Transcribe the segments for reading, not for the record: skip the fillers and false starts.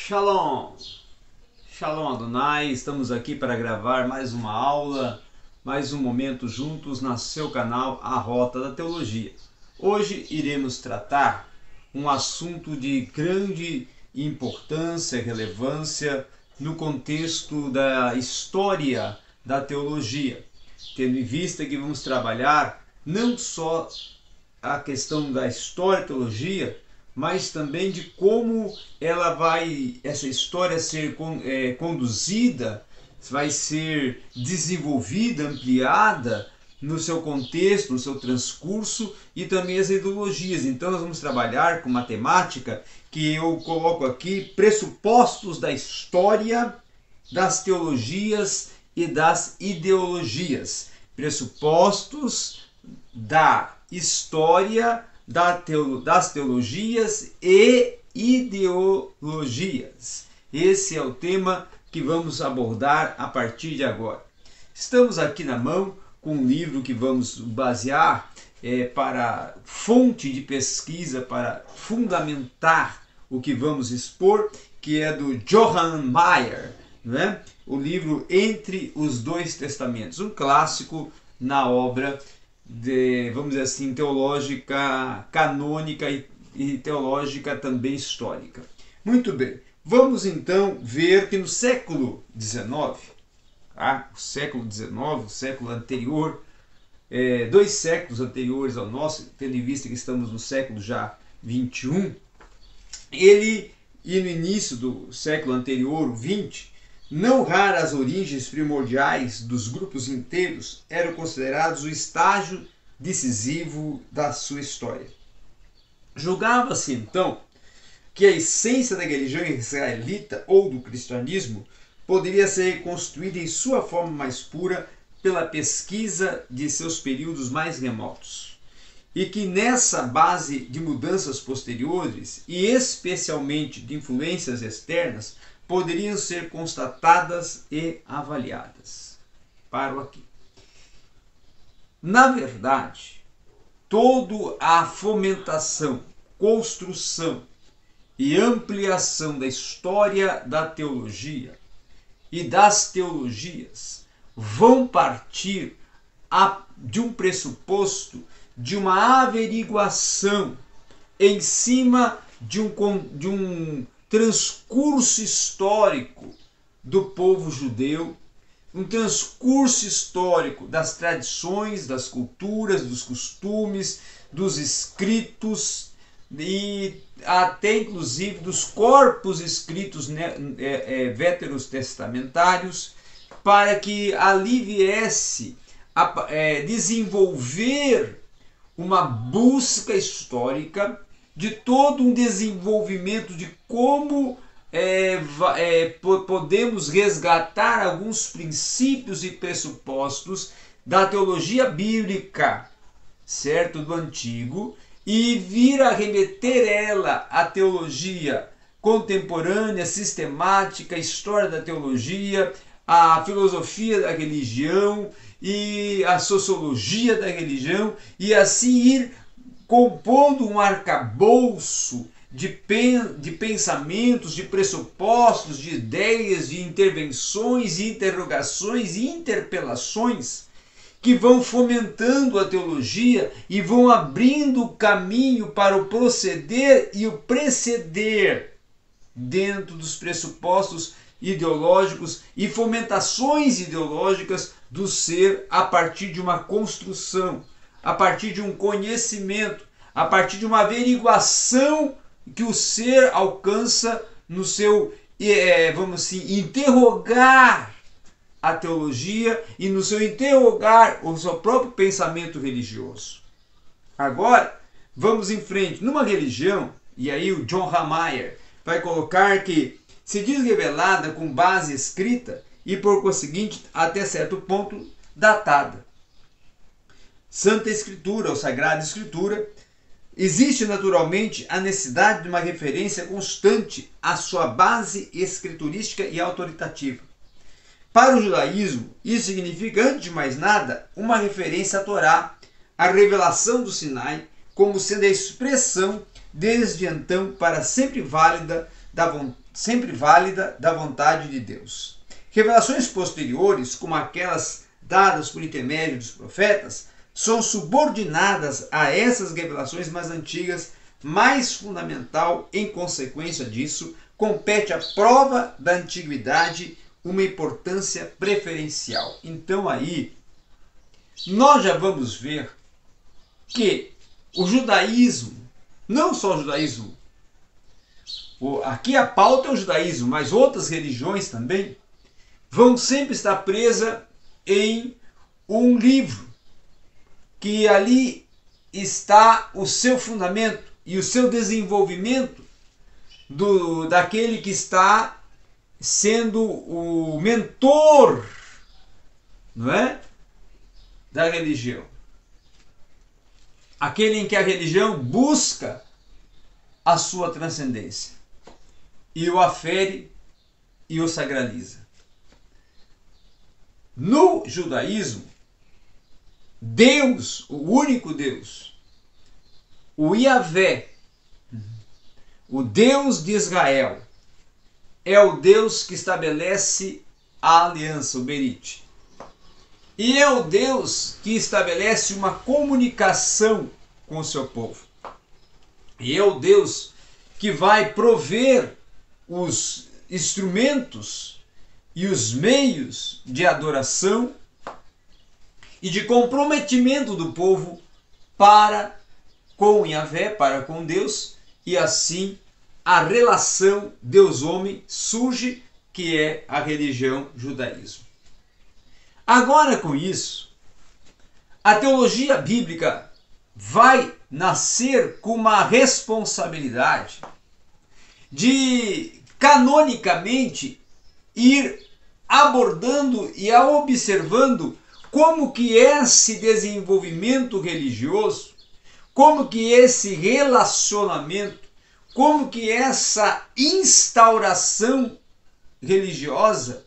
Shalom! Shalom Adonai, estamos aqui para gravar mais uma aula, mais um momento juntos no seu canal A Rota da Teologia. Hoje iremos tratar um assunto de grande importância e relevância no contexto da história da teologia, tendo em vista que vamos trabalhar não só a questão da história da teologia, mas também de como essa história ser conduzida, vai ser desenvolvida, ampliada no seu contexto, no seu transcurso e também as ideologias. Então nós vamos trabalhar com matemática que eu coloco aqui pressupostos da história, das teologias e das ideologias. Pressupostos da história, das teologias e ideologias. Esse é o tema que vamos abordar a partir de agora. Estamos aqui na mão com um livro que vamos basear para fonte de pesquisa, para fundamentar o que vamos expor, que é do Johann Meyer, né? O livro Entre os Dois Testamentos, um clássico na obra vamos dizer assim, teológica, canônica e teológica também histórica. Muito bem, vamos então ver que no século XIX, o século XIX, o século anterior, 2 séculos anteriores ao nosso, tendo em vista que estamos no século já 21, e no início do século anterior, o 20, não raras as origens primordiais dos grupos inteiros eram considerados o estágio decisivo da sua história. Julgava-se então que a essência da religião israelita ou do cristianismo poderia ser reconstruída em sua forma mais pura pela pesquisa de seus períodos mais remotos, e que nessa base de mudanças posteriores e especialmente de influências externas poderiam ser constatadas e avaliadas. Paro aqui. Na verdade, toda a fomentação, construção e ampliação da história da teologia e das teologias vão partir de um pressuposto, de uma averiguação em cima de um transcurso histórico do povo judeu, um transcurso histórico das tradições, das culturas, dos costumes, dos escritos e até inclusive dos corpos escritos veterotestamentários, para que ali viesse a desenvolver uma busca histórica de todo um desenvolvimento de como podemos resgatar alguns princípios e pressupostos da teologia bíblica, certo, do Antigo, e vir a remeter ela à teologia contemporânea, sistemática, a história da teologia, a filosofia da religião e a sociologia da religião, e assim ir compondo um arcabouço de pensamentos, de pressupostos, de ideias, de intervenções, de interrogações e interpelações que vão fomentando a teologia e vão abrindo o caminho para o proceder e o preceder dentro dos pressupostos ideológicos e fomentações ideológicas do ser a partir de uma construção, a partir de um conhecimento, a partir de uma averiguação que o ser alcança no seu, vamos assim, interrogar a teologia e no seu interrogar o seu próprio pensamento religioso. Agora, vamos em frente. Numa religião, e aí o John Meyer vai colocar que se diz revelada com base escrita e por conseguinte até certo ponto datada. Santa Escritura ou Sagrada Escritura, existe naturalmente a necessidade de uma referência constante à sua base escriturística e autoritativa. Para o judaísmo, isso significa, antes de mais nada, uma referência à Torá, a revelação do Sinai, como sendo a expressão desde então para sempre válida sempre válida da vontade de Deus. Revelações posteriores, como aquelas dadas por intermédio dos profetas, são subordinadas a essas revelações mais antigas. Mais fundamental, em consequência disso, compete à prova da antiguidade uma importância preferencial. Então aí, nós já vamos ver que o judaísmo, não só o judaísmo, aqui a pauta é o judaísmo, mas outras religiões também, vão sempre estar presas em um livro, que ali está o seu fundamento e o seu desenvolvimento daquele que está sendo o mentor, não é? Da religião. Aquele em que a religião busca a sua transcendência e o afere e o sagraliza. No judaísmo, Deus, o único Deus, o Yahvé, o Deus de Israel, é o Deus que estabelece a aliança, o Berit. E é o Deus que estabelece uma comunicação com o seu povo. E é o Deus que vai prover os instrumentos e os meios de adoração e de comprometimento do povo para com Yahvé, para com Deus, e assim a relação Deus-homem surge, que é a religião judaísmo. Agora, com isso, a teologia bíblica vai nascer com uma responsabilidade de, canonicamente, ir abordando e observando como que esse desenvolvimento religioso, como que esse relacionamento, como que essa instauração religiosa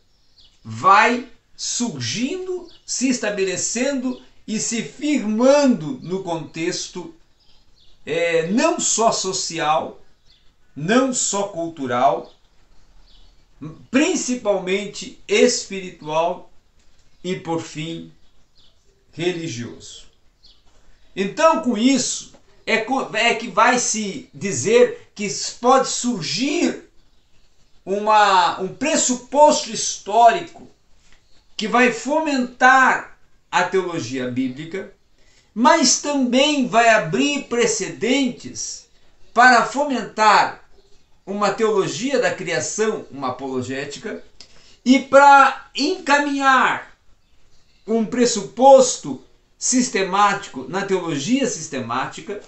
vai surgindo, se estabelecendo e se firmando no contexto não só social, não só cultural, principalmente espiritual e, por fim, religioso. Então, com isso, é que vai se dizer que pode surgir um pressuposto histórico que vai fomentar a teologia bíblica, mas também vai abrir precedentes para fomentar uma teologia da criação, uma apologética, e para encaminhar um pressuposto sistemático na teologia sistemática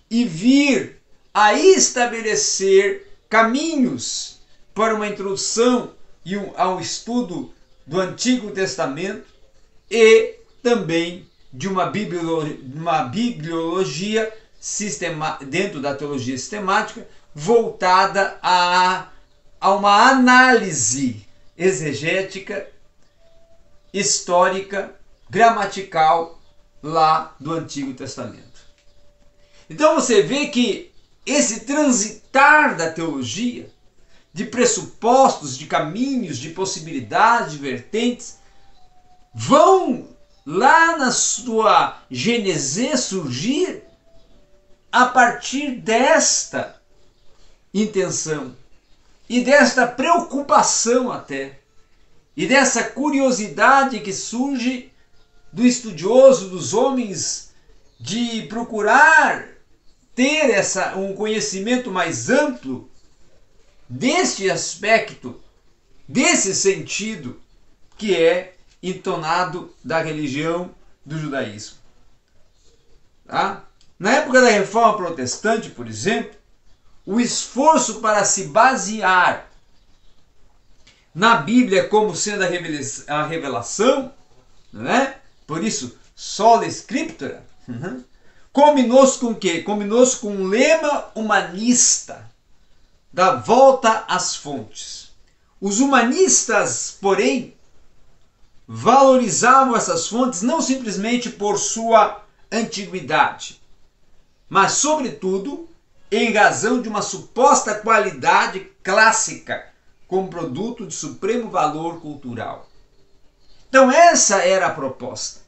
e vir a estabelecer caminhos para uma introdução ao estudo do Antigo Testamento e também de uma bibliologia dentro da teologia sistemática voltada a uma análise exegética, histórica, gramatical lá do Antigo Testamento. Então você vê que esse transitar da teologia, de pressupostos, de caminhos, de possibilidades, de vertentes, vão lá na sua gênese surgir a partir desta intenção e desta preocupação até, e dessa curiosidade que surge do estudioso, dos homens, de procurar ter um conhecimento mais amplo deste aspecto, desse sentido que é entonado da religião do judaísmo. Tá? Na época da Reforma Protestante, por exemplo, o esforço para se basear na Bíblia como sendo a revelação, né? Por isso, sola scriptura, combinou-se com o quê? Combinou-se com um lema humanista, da volta às fontes. Os humanistas, porém, valorizavam essas fontes não simplesmente por sua antiguidade, mas, sobretudo, em razão de uma suposta qualidade clássica, como produto de supremo valor cultural. Então essa era a proposta.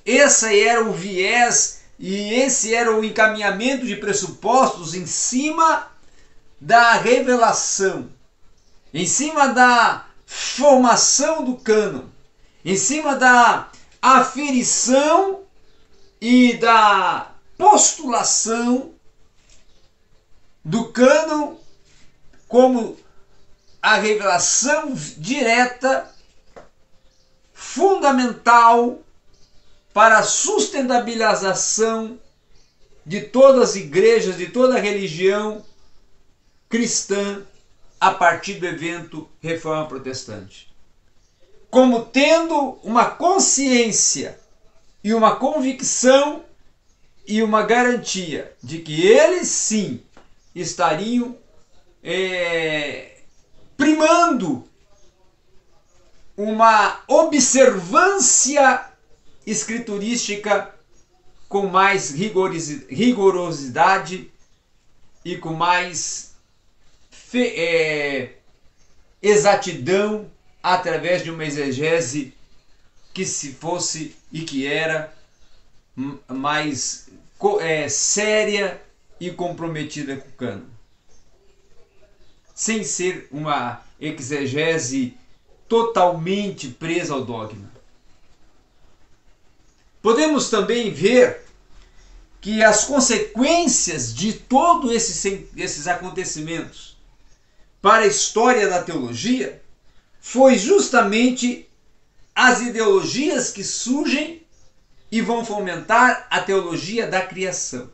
Esse era o viés e esse era o encaminhamento de pressupostos em cima da revelação, em cima da formação do cânon, em cima da aferição e da postulação do cânon como a revelação direta, fundamental para a sustentabilização de todas as igrejas, de toda a religião cristã a partir do evento Reforma Protestante. Como tendo uma consciência e uma convicção e uma garantia de que eles sim estariam primando uma observância escriturística com mais rigorosidade e com mais exatidão através de uma exegese que se fosse e que era mais séria e comprometida com o cânon, sem ser uma exegese totalmente presa ao dogma. Podemos também ver que as consequências de todos esses acontecimentos para a história da teologia foi justamente as ideologias que surgem e vão fomentar a teologia da criação.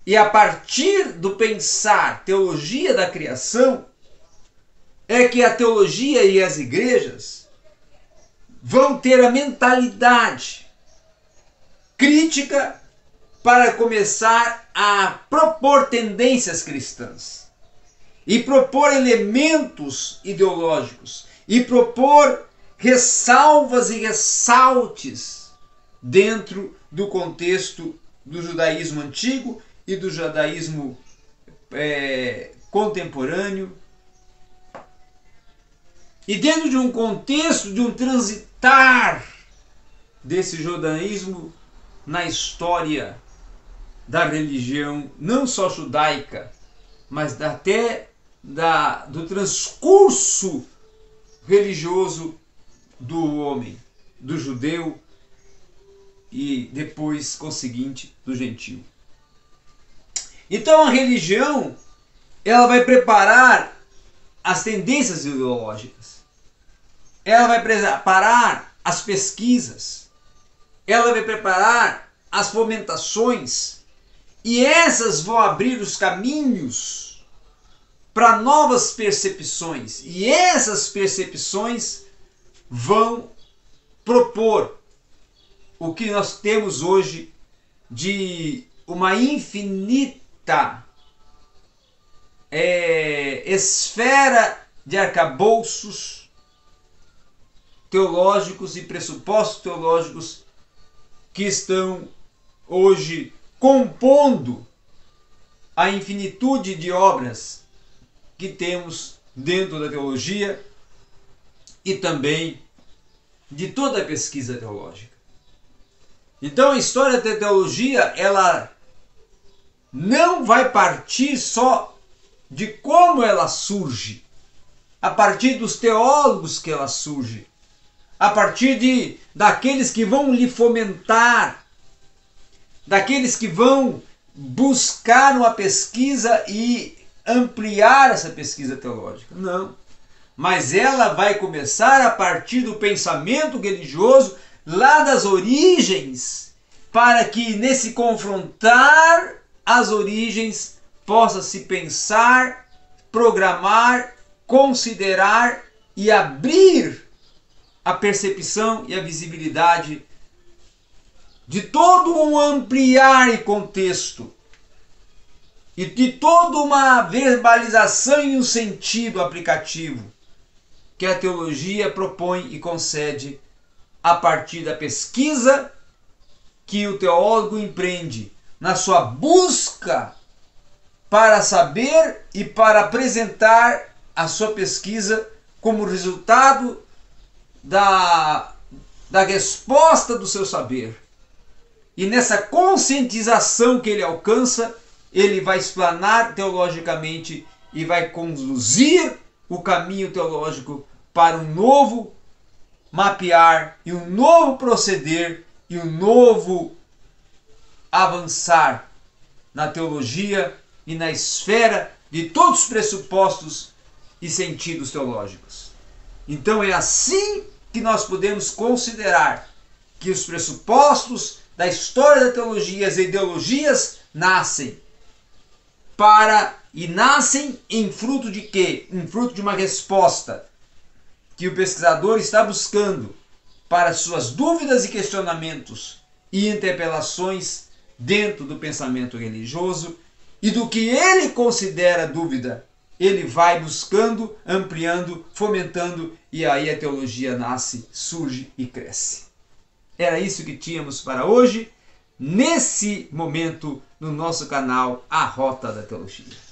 E a partir do pensar teologia da criação é que a teologia e as igrejas vão ter a mentalidade crítica para começar a propor tendências cristãs e propor elementos ideológicos e propor ressalvas e ressaltes dentro do contexto do judaísmo antigo e do judaísmo contemporâneo, e dentro de um contexto de um transitar desse judaísmo na história da religião, não só judaica, mas até do transcurso religioso do homem, do judeu e depois, conseguinte, do gentio. Então a religião, ela vai preparar as tendências ideológicas, ela vai preparar as pesquisas, ela vai preparar as fomentações, e essas vão abrir os caminhos para novas percepções, e essas percepções vão propor o que nós temos hoje de uma infinita esfera de arcabouços teológicos e pressupostos teológicos que estão hoje compondo a infinitude de obras que temos dentro da teologia e também de toda a pesquisa teológica. Então a história da teologia, ela não vai partir só de como ela surge, a partir dos teólogos que ela surge, a partir daqueles que vão lhe fomentar, daqueles que vão buscar uma pesquisa e ampliar essa pesquisa teológica. Não. Mas ela vai começar a partir do pensamento religioso, lá das origens, para que nesse confrontar as origens possa se pensar, programar, considerar e abrir a percepção e a visibilidade de todo um ampliar e contexto e de toda uma verbalização e um sentido aplicativo que a teologia propõe e concede a partir da pesquisa que o teólogo empreende na sua busca para saber e para apresentar a sua pesquisa como resultado da resposta do seu saber. E nessa conscientização que ele alcança, ele vai explanar teologicamente e vai conduzir o caminho teológico para um novo mapear e um novo proceder e um novo avançar na teologia e na esfera de todos os pressupostos e sentidos teológicos. Então é assim que nós podemos considerar que os pressupostos da história da teologia, as ideologias nascem nascem em fruto de quê? Em fruto de uma resposta que o pesquisador está buscando para suas dúvidas e questionamentos e interpelações dentro do pensamento religioso, e do que ele considera dúvida, ele vai buscando, ampliando, fomentando, e aí a teologia nasce, surge e cresce. Era isso que tínhamos para hoje, nesse momento, no nosso canal A Rota da Teologia.